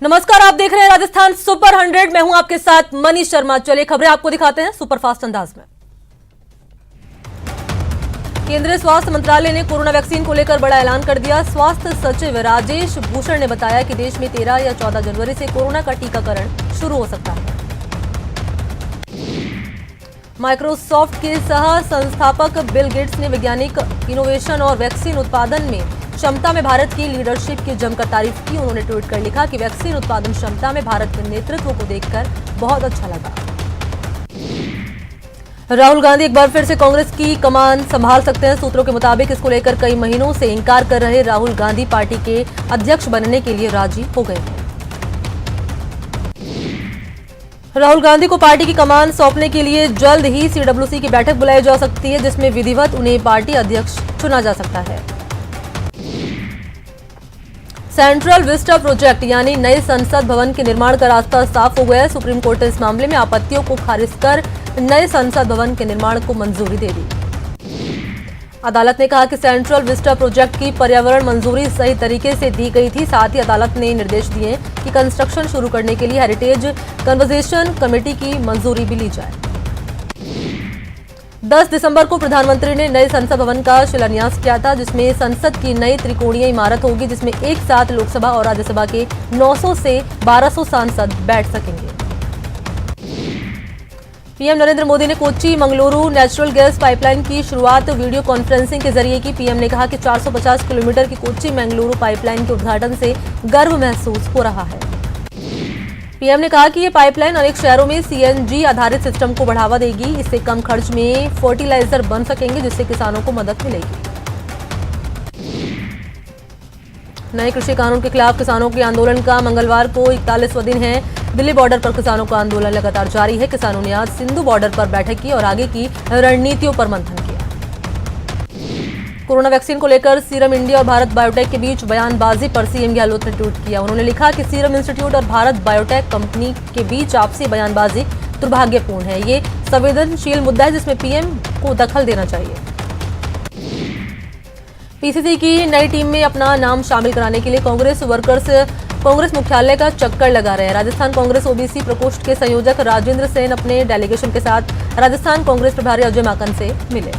नमस्कार, आप देख रहे हैं राजस्थान सुपर 100। मैं हूं आपके साथ मनीष शर्मा। चलिए खबरें आपको दिखाते हैं सुपरफास्ट अंदाज में। केंद्रीय स्वास्थ्य मंत्रालय ने कोरोना वैक्सीन को लेकर बड़ा ऐलान कर दिया। स्वास्थ्य सचिव राजेश भूषण ने बताया कि देश में 13 या 14 जनवरी से कोरोना का टीकाकरण शुरू हो सकता है। माइक्रोसॉफ्ट के सह संस्थापक बिल गेट्स ने वैज्ञानिक इनोवेशन और वैक्सीन उत्पादन में क्षमता में भारत की लीडरशिप की जमकर तारीफ की। उन्होंने ट्वीट कर लिखा कि वैक्सीन उत्पादन क्षमता में भारत के नेतृत्व को देखकर बहुत अच्छा लगा। राहुल गांधी एक बार फिर से कांग्रेस की कमान संभाल सकते हैं। सूत्रों के मुताबिक इसको लेकर कई महीनों से इंकार कर रहे राहुल गांधी पार्टी के अध्यक्ष बनने के लिए राजी हो गए हैं। राहुल गांधी को पार्टी की कमान सौंपने के लिए जल्द ही सीडब्ल्यूसी की बैठक बुलाई जा सकती है, जिसमें विधिवत उन्हें पार्टी अध्यक्ष चुना जा सकता है। सेंट्रल विस्टा प्रोजेक्ट यानी नए संसद भवन के निर्माण का रास्ता साफ हो गया है। सुप्रीम कोर्ट ने इस मामले में आपत्तियों को खारिज कर नए संसद भवन के निर्माण को मंजूरी दे दी। अदालत ने कहा कि सेंट्रल विस्टा प्रोजेक्ट की पर्यावरण मंजूरी सही तरीके से दी गई थी। साथ ही अदालत ने निर्देश दिए कि कंस्ट्रक्शन शुरू करने के लिए हेरिटेज कन्वर्जेशन कमेटी की मंजूरी भी ली जाए। 10 दिसंबर को प्रधानमंत्री ने नए संसद भवन का शिलान्यास किया था, जिसमें संसद की नई त्रिकोणीय इमारत होगी, जिसमें एक साथ लोकसभा और राज्यसभा के 900 से 1200 सांसद बैठ सकेंगे। पीएम नरेंद्र मोदी ने Kochi Mangaluru natural gas pipeline की शुरुआत वीडियो कॉन्फ्रेंसिंग के जरिए की। पीएम ने कहा कि 450 किलोमीटर की कोच्चि मंगलुरु पाइपलाइन के उद्घाटन से गर्व महसूस हो रहा है। पीएम ने कहा कि ये पाइपलाइन अनेक शहरों में सीएनजी आधारित सिस्टम को बढ़ावा देगी। इससे कम खर्च में फर्टिलाइजर बन सकेंगे, जिससे किसानों को मदद मिलेगी। नए कृषि कानून के खिलाफ किसानों के आंदोलन का मंगलवार को 41वां दिन है। दिल्ली बॉर्डर पर किसानों का आंदोलन लगातार जारी है। किसानों ने आज सिंधु बॉर्डर पर बैठक की और आगे की रणनीतियों पर मंथन किया। कोरोना वैक्सीन को लेकर सीरम इंडिया और भारत बायोटेक के बीच बयानबाजी पर सीएम गहलोत ने ट्वीट किया। उन्होंने लिखा कि सीरम इंस्टीट्यूट और भारत बायोटेक कंपनी के बीच आपसी बयानबाजी दुर्भाग्यपूर्ण है। ये संवेदनशील मुद्दा है, जिसमें पीएम को दखल देना चाहिए। पीसीसी की नई टीम में अपना नाम शामिल कराने के लिए कांग्रेस वर्कर्स कांग्रेस मुख्यालय का चक्कर लगा रहे हैं। राजस्थान कांग्रेस ओबीसी प्रकोष्ठ के संयोजक राजेंद्र सेन अपने डेलीगेशन के साथ राजस्थान कांग्रेस प्रभारी अजय माकन से मिले।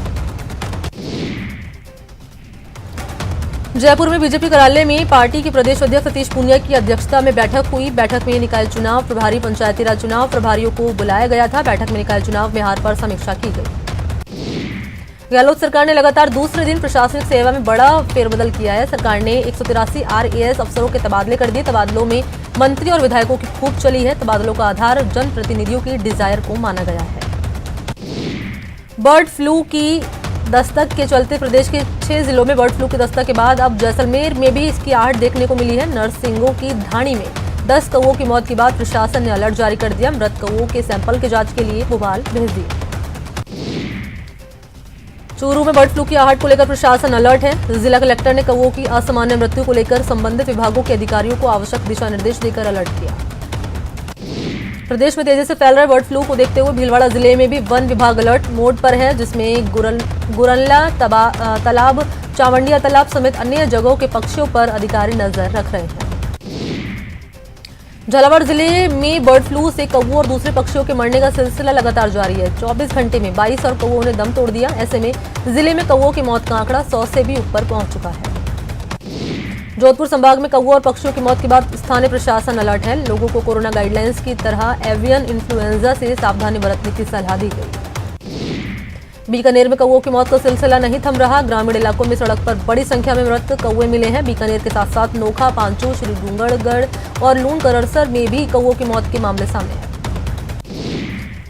जयपुर में बीजेपी कार्यालय में पार्टी के प्रदेश अध्यक्ष सतीश पूनिया की अध्यक्षता में बैठक हुई। बैठक में निकाय चुनाव प्रभारी, पंचायती राज चुनाव प्रभारियों को बुलाया गया था। बैठक में निकाय चुनाव व्यवहार पर समीक्षा की गई। गहलोत सरकार ने लगातार दूसरे दिन प्रशासनिक सेवा में बड़ा फेरबदल किया है। सरकार ने 183 आरएएस अफसरों के तबादले कर दिए। तबादलों में मंत्री और विधायकों की खूब चली है। तबादलों का आधार जनप्रतिनिधियों की डिजायर को माना गया है। बर्ड फ्लू की दस्तक के चलते प्रदेश के 6 जिलों में बर्ड फ्लू की दस्तक के बाद अब जैसलमेर में भी इसकी आहट देखने को मिली है। नरसिंगों की ढाणी में 10 कौवों की मौत के बाद प्रशासन ने अलर्ट जारी कर दिया। मृत कौवों के सैंपल की जांच के लिए भोपाल भेज दिए। चूरू में बर्ड फ्लू की आहट को लेकर प्रशासन अलर्ट है। जिला कलेक्टर ने कौवों की असामान्य मृत्यु को लेकर संबंधित विभागों के अधिकारियों को आवश्यक दिशा निर्देश देकर अलर्ट किया। प्रदेश में तेजी से फैल रहे बर्ड फ्लू को देखते हुए भीलवाड़ा जिले में भी वन विभाग अलर्ट मोड पर है, जिसमें गुरनला तालाब, चावंडिया तालाब समेत अन्य जगहों के पक्षियों पर अधिकारी नजर रख रहे हैं। झालावाड़ जिले में बर्ड फ्लू से कौवों और दूसरे पक्षियों के मरने का सिलसिला लगातार जारी है। 24 घंटे में 22 और कौवों ने दम तोड़ दिया। ऐसे में जिले में कौवों की मौत का आंकड़ा 100 से भी ऊपर पहुंच चुका है। जोधपुर संभाग में कौवों और पक्षियों की मौत के बाद स्थानीय प्रशासन अलर्ट है। लोगों को कोरोना गाइडलाइंस की तरह एवियन इन्फ्लुएंजा से सावधानी बरतने की सलाह दी गई। बीकानेर में कौवों की मौत का सिलसिला नहीं थम रहा। ग्रामीण इलाकों में सड़क पर बड़ी संख्या में मृत कौवे मिले हैं। बीकानेर के साथ साथ नोखा, पांचू, श्री डूंगरगढ़ और लूण कररसर में भी कौवों की मौत के मामले सामने आए।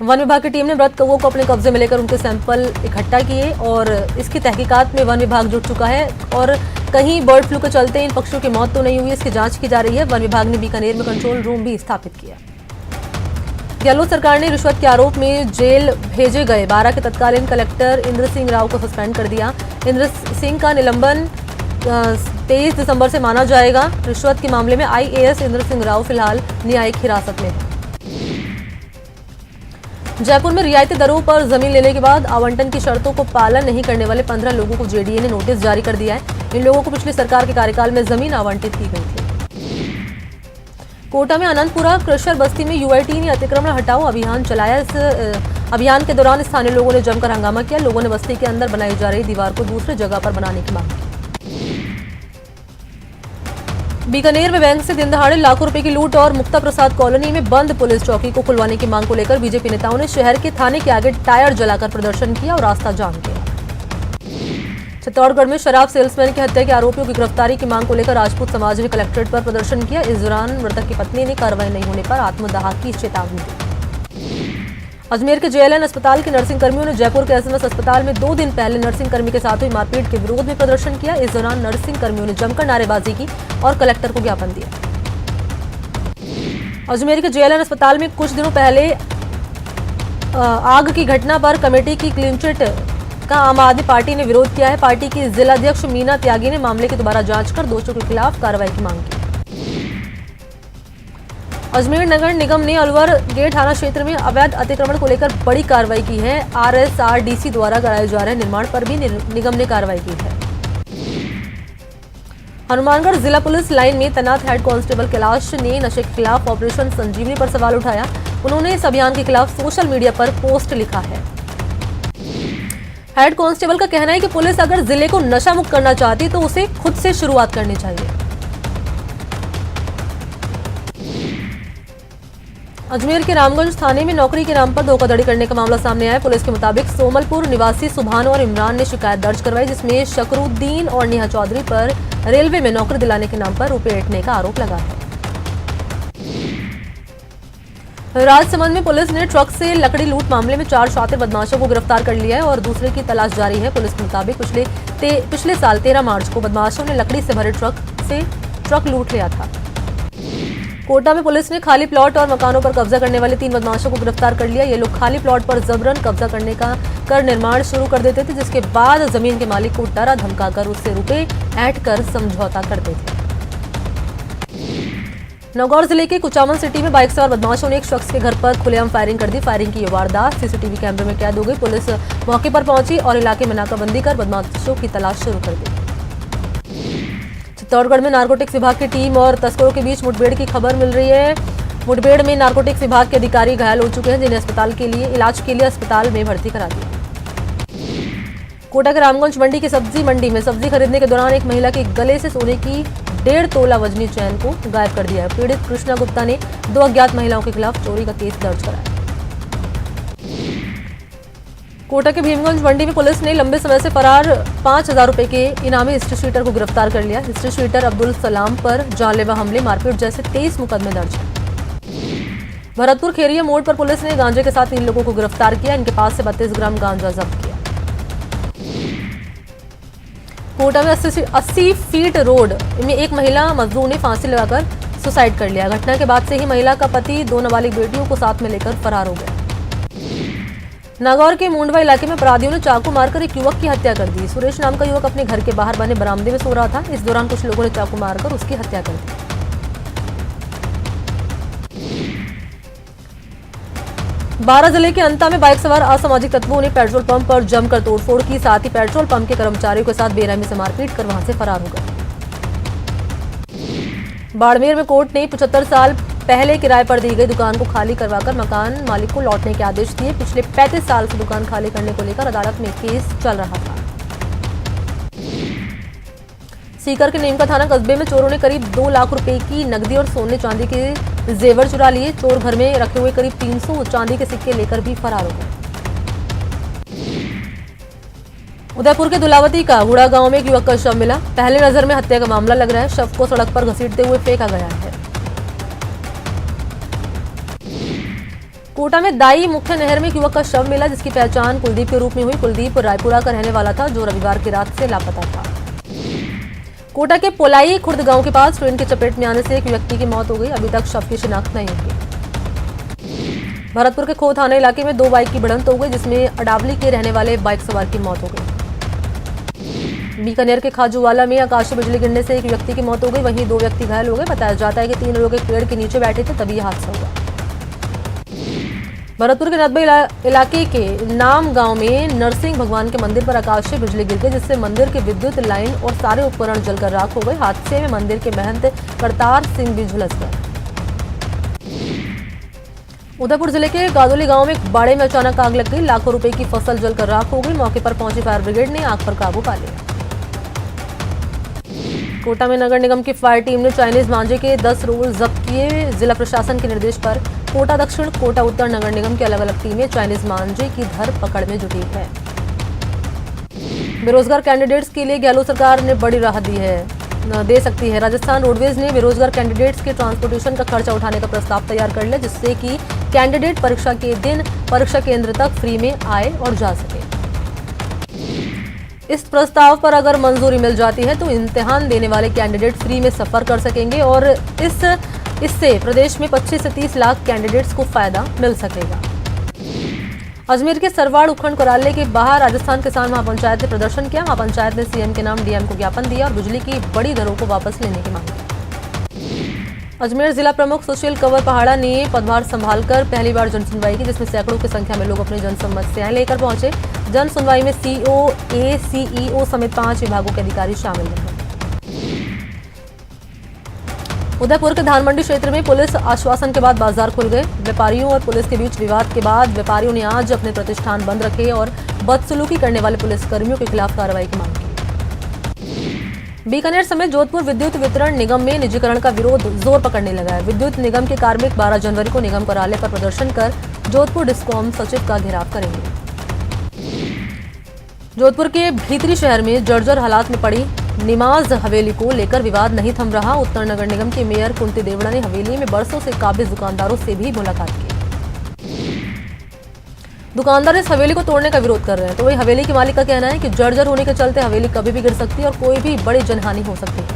वन विभाग की टीम ने मृत कौवों को अपने कब्जे में लेकर उनके सैंपल इकट्ठा किए और इसकी तहकीकात में वन विभाग जुट चुका है। और कहीं बर्ड फ्लू के चलते इन पक्षियों की मौत तो नहीं हुई, इसकी जांच की जा रही है। वन विभाग ने बीकानेर में कंट्रोल रूम भी स्थापित किया। गहलोत सरकार ने रिश्वत के आरोप में जेल भेजे गए 12 के तत्कालीन कलेक्टर इंद्र सिंह राव को सस्पेंड कर दिया। इंद्र सिंह का निलंबन 23 दिसंबर से माना जाएगा। रिश्वत के मामले में आईएएस इंद्र सिंह राव फिलहाल न्यायिक हिरासत में है। जयपुर में रियायती दरों पर जमीन लेने के बाद आवंटन की शर्तों को पालन नहीं करने वाले 15 लोगों को जेडीए ने नोटिस जारी कर दिया है। इन लोगों को पिछली सरकार के कार्यकाल में जमीन आवंटित की गई थी। कोटा में अनंतपुरा क्रशर बस्ती में यूआईटी ने अतिक्रमण हटाओ अभियान चलाया। इस अभियान के दौरान स्थानीय लोगों ने जमकर हंगामा किया। लोगों ने बस्ती के अंदर बनाई जा रही दीवार को दूसरी जगह पर बनाने की मांग की। बीकानेर में बैंक से दिन दहाड़े लाखों रुपए की लूट और मुक्ता प्रसाद कॉलोनी में बंद पुलिस चौकी को खुलवाने की मांग को लेकर बीजेपी नेताओं ने शहर के थाने के आगे टायर जलाकर प्रदर्शन किया और रास्ता जाम किया। चित्तौड़गढ़ में शराब सेल्समैन की हत्या के आरोपियों की गिरफ्तारी की मांग को लेकर राजपूत समाज ने कलेक्ट्रेट पर प्रदर्शन किया। इस दौरान मृतक की पत्नी ने कार्रवाई नहीं होने पर आत्मदाह की चेतावनी दी। अजमेर के जेएलएन अस्पताल के नर्सिंग कर्मियों ने जयपुर के एसएमएस अस्पताल में 2 दिन पहले नर्सिंग कर्मी के साथ हुई मारपीट के विरोध में प्रदर्शन किया। इस दौरान नर्सिंग कर्मियों ने जमकर नारेबाजी की और कलेक्टर को ज्ञापन दिया। अजमेर के जेएलएन अस्पताल में कुछ दिनों पहले आग की घटना पर कमेटी की क्लीन चिट का आम आदमी पार्टी ने विरोध किया है। पार्टी की जिलाध्यक्ष मीना त्यागी ने मामले की दोबारा जांच कर दोषियों के खिलाफ कार्रवाई की मांग की। अजमेर नगर निगम ने अलवर गेट थाना क्षेत्र में अवैध अतिक्रमण को लेकर बड़ी कार्रवाई की है। आरएसआरडीसी द्वारा कराए जा रहे निर्माण पर भी निगम ने कार्रवाई की है। हनुमानगढ़ जिला पुलिस लाइन में तैनात हेड कांस्टेबल कैलाश ने नशे के खिलाफ ऑपरेशन संजीवनी पर सवाल उठाया। उन्होंने इस अभियान के खिलाफ सोशल मीडिया पर पोस्ट लिखा है। हेड कांस्टेबल का कहना है कि पुलिस अगर जिले को नशा मुक्त करना चाहती तो उसे खुद से शुरुआत करनी चाहिए। अजमेर के रामगंज थाने में नौकरी के नाम पर धोखाधड़ी करने का मामला सामने आया। पुलिस के मुताबिक सोमलपुर निवासी सुभान और इमरान ने शिकायत दर्ज करवाई, जिसमें शकरुद्दीन और नेहा चौधरी पर रेलवे में नौकरी दिलाने के नाम पर रुपए ऐंठने का आरोप लगा है। राजसमंद में पुलिस ने ट्रक से लकड़ी लूट मामले में 4 शातिर बदमाशों को गिरफ्तार कर लिया है और दूसरे की तलाश जारी है। पुलिस के मुताबिक पिछले साल 13 मार्च को बदमाशों ने लकड़ी से भरे ट्रक लूट लिया था। कोटा में पुलिस ने खाली प्लॉट और मकानों पर कब्जा करने वाले 3 बदमाशों को गिरफ्तार कर लिया। ये लोग खाली प्लॉट पर जबरन कब्जा कर निर्माण शुरू कर देते थे, जिसके बाद जमीन के मालिक को डरा धमकाकर उससे रुपए ऐंठ कर समझौता करते थे। नौगौर जिले के कुचामन सिटी में बाइक सवार बदमाशों ने एक शख्स के घर पर खुलेआम फायरिंग कर दी। फायरिंग की ये वारदात सीसीटीवी कैमरे में कैद हो गई। पुलिस मौके पर पहुंची और इलाके में नाकाबंदी कर बदमाशों की तलाश शुरू कर दी। चित्तौड़गढ़ में नारकोटिक्स विभाग की टीम और तस्करों के बीच मुठभेड़ की खबर मिल रही है। मुठभेड़ में नारकोटिक्स विभाग के अधिकारी घायल हो चुके हैं, जिन्हें इलाज के लिए अस्पताल में भर्ती करा दिया। कोटा के रामगंज मंडी की सब्जी मंडी में सब्जी खरीदने के दौरान एक महिला के गले से सोने की 1.5 तोला वजनी चैन को गायब कर दिया है। पीड़ित कृष्णा गुप्ता ने 2 अज्ञात महिलाओं के खिलाफ चोरी का केस दर्ज कराया। कोटा के भीमगंज मंडी में पुलिस ने लंबे समय से फरार 5,000 रुपए के इनामी हिस्ट्री शीटर को गिरफ्तार कर लिया। हिस्ट्री शीटर अब्दुल सलाम पर जानलेवा हमले, मारपीट जैसे 23 मुकदमे दर्ज हैं। भरतपुर खेरिया मोड़ पर पुलिस ने गांजे के साथ 3 लोगों को गिरफ्तार किया। इनके पास से 32 ग्राम गांजा जब्त किया। कोटा में 80 फीट रोड में एक महिला मजदूर ने फांसी लगाकर सुसाइड कर लिया। घटना के बाद से ही महिला का पति 2 नाबालिग बेटियों को साथ में लेकर फरार हो गया। नागौर के मुंडवा इलाके में अपराधियों ने चाकू मारकर एक युवक की हत्या कर दी। सुरेश नाम का युवक अपने घर के बाहर बने बरामदे में सो रहा था। इस दौरान कुछ लोगों ने चाकू मारकर उसकी हत्या कर दी। बारां जिले के अंता में बाइक सवार असामाजिक तत्वों ने पेट्रोल पंप पर जमकर तोड़फोड़ की, साथ ही पेट्रोल पंप के कर्मचारियों के साथ बेरहमी से मारपीट कर वहां से फरार हो गए। बाड़मेर में कोर्ट ने 75 साल पहले किराए पर दी गई दुकान को खाली करवाकर मकान मालिक को लौटने के आदेश दिए। पिछले 35 साल से दुकान खाली करने को लेकर अदालत में केस चल रहा था। सीकर के नीमका थाना कस्बे में चोरों ने करीब 2 लाख रुपए की नकदी और सोने चांदी के जेवर चुरा लिए। चोर घर में रखे हुए करीब 300 चांदी के सिक्के लेकर भी फरार हो गए। उदयपुर के दुलावती का गुड़ा गांव में एक युवक का शव मिला। पहले नजर में हत्या का मामला लग रहा है। शव को सड़क पर घसीटते हुए फेंका गया है। कोटा में दाई मुख्य नहर में एक युवक का शव मिला, जिसकी पहचान कुलदीप के रूप में हुई। कुलदीप रायपुरा का रहने वाला था, जो रविवार की रात से लापता था। कोटा के पोलाई खुर्द गांव के पास ट्रेन की चपेट में आने से एक व्यक्ति की मौत हो गई। अभी तक शव की शिनाख्त नहीं हुई। भरतपुर के खो थाना इलाके में 2 बाइक की भिड़ंत हो गई, जिसमें अडावली के रहने वाले बाइक सवार की मौत हो गई। बीकानेर के खाजूवाला में आकाशीय बिजली गिरने से एक व्यक्ति की मौत हो गई, वहीं 2 व्यक्ति घायल हो गए। बताया जाता है कि 3 लोग एक पेड़ के नीचे बैठे थे, तभी यह हादसा हुआ। भरतपुर के नदबई इलाके के नाम गांव में नरसिंह भगवान के मंदिर पर आकाशीय बिजली गिर गई, जिससे मंदिर के विद्युत लाइन और सारे उपकरण जलकर राख हो गए। हादसे में मंदिर के महंत करतार सिंह भी झुलस गए। उदयपुर जिले के गादोली गांव में एक बाड़े में अचानक आग लग गई। लाखों रुपए की फसल जलकर राख हो गई। मौके पर पहुंची फायर ब्रिगेड ने आग पर काबू पा लिया। कोटा में नगर निगम की फायर टीम ने चाइनीज मांझे के 10 रोल जब्त किए। जिला प्रशासन के निर्देश पर कोटा दक्षिण, कोटा उत्तर नगर निगम की अलग अलग टीमें चाइनीज मांझे की धरपकड़ में जुटी है। बेरोजगार कैंडिडेट्स के लिए गहलोत सरकार ने बड़ी राहत दे सकती है। राजस्थान रोडवेज ने बेरोजगार कैंडिडेट्स के ट्रांसपोर्टेशन का खर्चा उठाने का प्रस्ताव तैयार कर लिया, जिससे कि कैंडिडेट परीक्षा के दिन परीक्षा केंद्र तक फ्री में आए और जा सके। इस प्रस्ताव पर अगर मंजूरी मिल जाती है तो इम्तिहान देने वाले कैंडिडेट फ्री में सफर कर सकेंगे और इससे प्रदेश में 25 से 30 लाख कैंडिडेट्स को फायदा मिल सकेगा। अजमेर के सरवाड़ उपखंड कोराले के बाहर राजस्थान किसान महापंचायत ने प्रदर्शन किया। महापंचायत ने सीएम के नाम डीएम को ज्ञापन दिया और बिजली की बड़ी दरों को वापस लेने की मांग की। अजमेर जिला प्रमुख सुशील कंवर पहाड़ा ने पदभार संभालकर पहली बार जन सुनवाई की, जिसमें सैकड़ों की संख्या में लोग अपनी जन समस्याएं लेकर पहुंचे। जन सुनवाई में सीओ, सीईओ समेत 5 विभागों के अधिकारी शामिल रहे। उदयपुर के धानमंडी क्षेत्र में पुलिस आश्वासन के बाद बाजार खुल गए। व्यापारियों और पुलिस के बीच विवाद के बाद व्यापारियों ने आज अपने प्रतिष्ठान बंद रखे और बदसलूकी करने वाले पुलिसकर्मियों के खिलाफ कार्रवाई की मांग की। बीकानेर समेत जोधपुर विद्युत वितरण निगम में निजीकरण का विरोध जोर पकड़ने लगा है। विद्युत निगम के कार्मिक 12 जनवरी को निगम कार्यालय पर प्रदर्शन कर जोधपुर डिस्कॉम सचिव का घेराव करेंगे। जोधपुर के भीतरी शहर में जर्जर हालात में पड़ी निमाज हवेली को लेकर विवाद नहीं थम रहा। उत्तर नगर निगम के मेयर कुंती देवड़ा ने हवेली में बरसों से काबिज दुकानदारों से भी मुलाकात की। दुकानदार इस हवेली को तोड़ने का विरोध कर रहे हैं, तो वही हवेली के मालिक का कहना है कि जर्जर होने के चलते हवेली कभी भी गिर सकती है और कोई भी बड़ी जनहानि हो सकती है।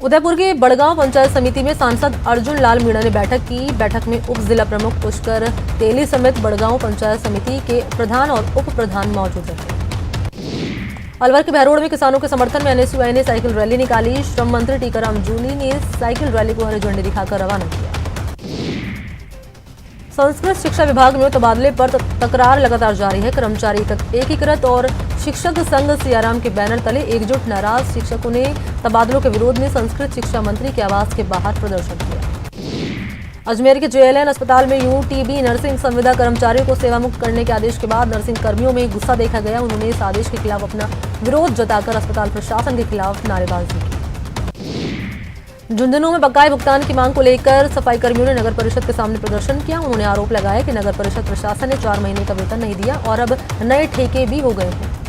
उदयपुर के बड़गांव पंचायत समिति में सांसद अर्जुन लाल मीणा ने बैठक की। बैठक में उप जिला प्रमुख पुष्कर तेली समेत बड़गांव पंचायत समिति के प्रधान और उप प्रधान मौजूद रहे। अलवर के बहरोड़ में किसानों के समर्थन में एनएसयूआई ने साइकिल रैली निकाली। श्रम मंत्री टीकाराम जूली ने साइकिल रैली को हरी झंडी दिखाकर रवाना किया। संस्कृत शिक्षा विभाग में तबादले पर तकरार लगातार जारी है। कर्मचारी एकीकृत और शिक्षक संघ सियाराम के बैनर तले एकजुट नाराज शिक्षकों ने तबादलों के विरोध में संस्कृत शिक्षा मंत्री के आवास के बाहर प्रदर्शन किया। अजमेर के जेएलएन अस्पताल में यूटीबी नर्सिंग संविदा कर्मचारियों को सेवा मुक्त करने के आदेश के बाद नर्सिंग कर्मियों में गुस्सा देखा गया। उन्होंने इस आदेश के खिलाफ अपना विरोध जताकर अस्पताल प्रशासन के खिलाफ नारेबाजी की। झुंझुनू में बकाये भुगतान की मांग को लेकर सफाई कर्मियों ने नगर परिषद के सामने प्रदर्शन किया। उन्होंने आरोप लगाया कि नगर परिषद प्रशासन ने 4 महीने का वेतन नहीं दिया और अब नए ठेके भी हो गए हैं।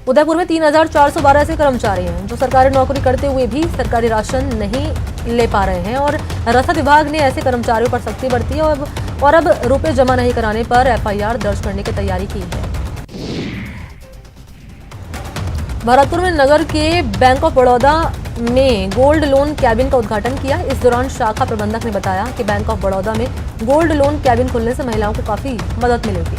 उदयपुर में 3412 ऐसे कर्मचारी हैं जो सरकारी नौकरी करते हुए भी सरकारी राशन नहीं ले पा रहे हैं और रसद विभाग ने ऐसे कर्मचारियों पर सख्ती बरती है और अब रुपए जमा नहीं कराने पर एफआईआर दर्ज करने की तैयारी की है। भरतपुर में नगर के बैंक ऑफ बड़ौदा में गोल्ड लोन कैबिन का उद्घाटन किया। इस दौरान शाखा प्रबंधक ने बताया कि बैंक ऑफ बड़ौदा में गोल्ड लोन कैबिन खुलने से महिलाओं को काफी मदद मिलेगी।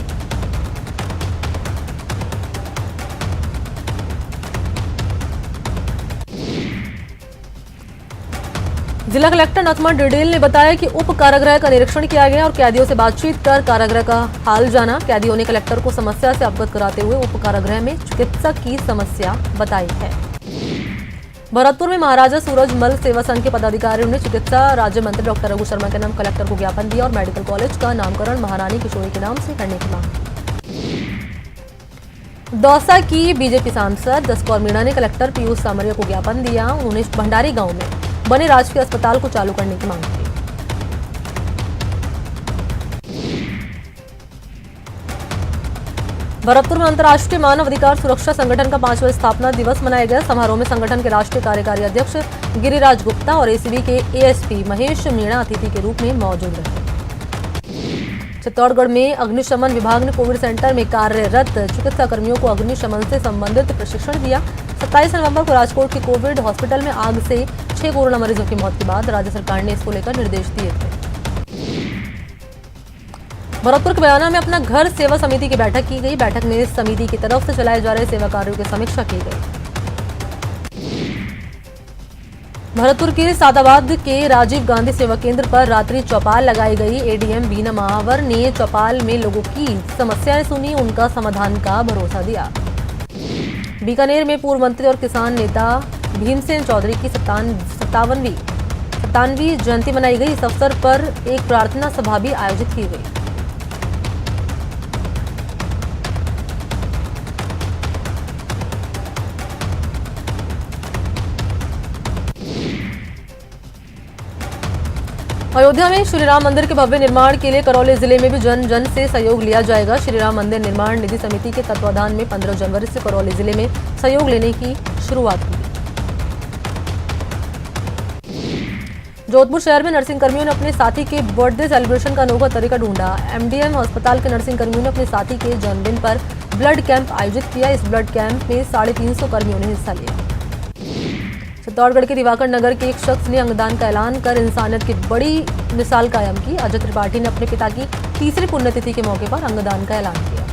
जिला कलेक्टर नथमा डिडेल ने बताया कि उप कारागृह का निरीक्षण किया गया और कैदियों से बातचीत कर कारागृह का हाल जाना। कैदियों ने कलेक्टर को समस्या से अवगत कराते हुए उप कारागृह में चिकित्सक की समस्या बताई है। भरतपुर में महाराजा सूरजमल सेवा संघ के पदाधिकारियों ने चिकित्सा राज्य मंत्री डॉक्टर रघु शर्मा के नाम कलेक्टर को ज्ञापन दिया और मेडिकल कॉलेज का नामकरण महारानी किशोरी के नाम से करने की मांग की। दौसा की बीजेपी सांसद जसकौर मीणा ने कलेक्टर पीयूष सामरिया को ज्ञापन दिया। उन्होंने भंडारी गांव में बने राजकीय अस्पताल को चालू करने की मांग की। भरतपुर में अंतर्राष्ट्रीय मानव अधिकार सुरक्षा संगठन का 5वां स्थापना दिवस मनाया गया। समारोह में संगठन के राष्ट्रीय कार्यकारी अध्यक्ष गिरिराज गुप्ता और एसीबी के एएसपी महेश मीणा अतिथि के रूप में मौजूद रहे। चित्तौड़गढ़ में अग्निशमन विभाग ने कोविड सेंटर में कार्यरत चिकित्सा कर्मियों को अग्निशमन से संबंधित प्रशिक्षण दिया। 27 नवंबर को राजकोट के कोविड हॉस्पिटल में आग से 6 कोरोना मरीजों की मौत के बाद राज्य सरकार ने इसको लेकर निर्देश दिए थे। भरतपुर के बयाना में अपना घर सेवा समिति की बैठक की गई। बैठक में इस समिति की तरफ से चलाए जा रहे सेवा कार्यों की समीक्षा की गई। भरतपुर के सादाबाद के राजीव गांधी सेवा केंद्र पर रात्रि चौपाल लगाई गई। एडीएम बीना महावर ने चौपाल में लोगों की समस्याएं सुनी, उनका समाधान का भरोसा दिया। बीकानेर में पूर्व मंत्री और किसान नेता भीमसेन चौधरी की 57वीं 97वीं जयंती मनाई गई। इस अवसर पर एक प्रार्थना सभा भी आयोजित की गई। अयोध्या में श्री राम मंदिर के भव्य निर्माण के लिए करौली जिले में भी जन जन से सहयोग लिया जाएगा। श्री राम मंदिर निर्माण निधि समिति के तत्वाधान में 15 जनवरी से करौली जिले में सहयोग लेने की शुरुआत हुई। जोधपुर शहर में नर्सिंग कर्मियों ने अपने साथी के बर्थडे सेलिब्रेशन का अनोखा तरीका ढूंढा। एमडीएम अस्पताल के नर्सिंग कर्मियों ने अपने साथी के जन्मदिन पर ब्लड कैंप आयोजित किया। इस ब्लड कैंप में 350 कर्मियों ने हिस्सा लिया। चित्तौड़गढ़ के दिवाकर नगर के एक शख्स ने अंगदान का ऐलान कर इंसानियत की बड़ी मिसाल कायम की। अजय त्रिपाठी ने अपने पिता की तीसरी पुण्यतिथि के मौके पर अंगदान का ऐलान किया।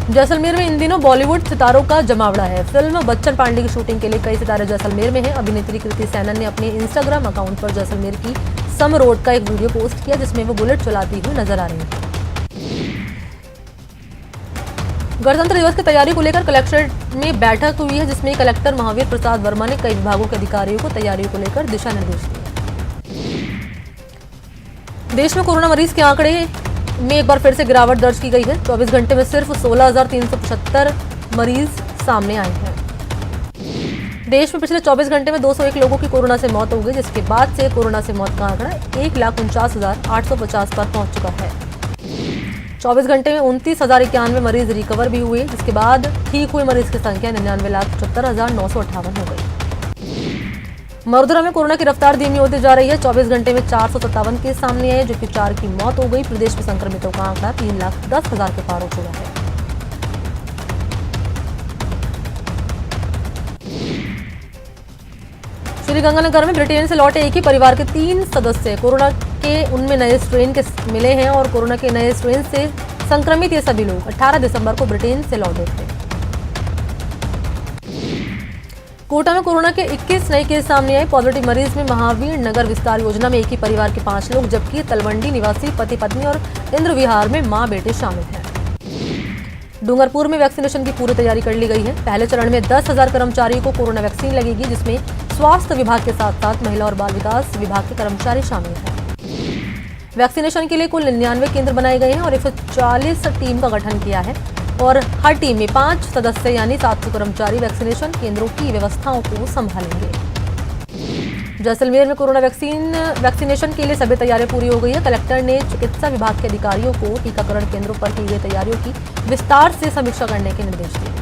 जैसलमेर में इन दिनों बॉलीवुड सितारों का जमावड़ा है। फिल्म बच्चन पांडे की शूटिंग के लिए कई सितारे जैसलमेर में हैं। अभिनेत्री कृति सैनन ने अपने इंस्टाग्राम अकाउंट पर जैसलमेर की सम रोड का एक वीडियो पोस्ट किया, जिसमें वो बुलेट चलाती हुई नजर आ रही है। गणतंत्र दिवस की तैयारी को लेकर कलेक्ट्रेट में बैठक हुई है, जिसमें कलेक्टर महावीर प्रसाद वर्मा ने कई विभागों के अधिकारियों को तैयारियों को लेकर दिशा निर्देश दिए। देश में कोरोना मरीज के आंकड़े में एक बार फिर से गिरावट दर्ज की गई है। 24 घंटे में सिर्फ 16,375 मरीज सामने आए हैं। देश में पिछले 24 घंटे में 201 लोगों की कोरोना से मौत हो गई, जिसके बाद से कोरोना से मौत का आंकड़ा 1,49,850 पर पहुंच चुका है। 24 घंटे में 29,091 मरीज रिकवर भी हुए, जिसके बाद ठीक हुए मरीज की संख्या 99,75,958 हो गई। मरदुरा में कोरोना की रफ्तार धीमी होती जा रही है। 24 घंटे में 457 केस सामने आए, जबकि 4 की मौत हो गई। प्रदेश में संक्रमितों का आंकड़ा 3,10,000 के पार हो चुका है। श्रीगंगानगर में ब्रिटेन से लौटे एक ही परिवार के 3 सदस्य कोरोना के उनमें नए स्ट्रेन के मिले हैं और कोरोना के नए स्ट्रेन से संक्रमित ये सभी लोग 18 दिसंबर को ब्रिटेन से लौटे थे। कोटा में कोरोना के 21 नए केस सामने आए। पॉजिटिव मरीज में महावीर नगर विस्तार योजना में एक ही परिवार के 5 लोग, जबकि तलवंडी निवासी पति पत्नी और इंद्र विहार में मां बेटे शामिल हैं। डूंगरपुर में वैक्सीनेशन की पूरी तैयारी कर ली गई है। पहले चरण में 10,000 कर्मचारियों को कोरोना वैक्सीन लगेगी, जिसमें स्वास्थ्य विभाग के साथ साथ महिला और बाल विकास विभाग के कर्मचारी शामिल हैं। वैक्सीनेशन के लिए कुल 99 केंद्र बनाए गए हैं और 140 टीम का गठन किया है और हर टीम में 5 सदस्य यानी 700 कर्मचारी वैक्सीनेशन केंद्रों की व्यवस्थाओं को संभालेंगे। जैसलमेर में कोरोना वैक्सीनेशन के लिए सभी तैयारियां पूरी हो गई है। कलेक्टर ने चिकित्सा विभाग के अधिकारियों को टीकाकरण केंद्रों पर की गई तैयारियों की विस्तार से समीक्षा करने के निर्देश दिए।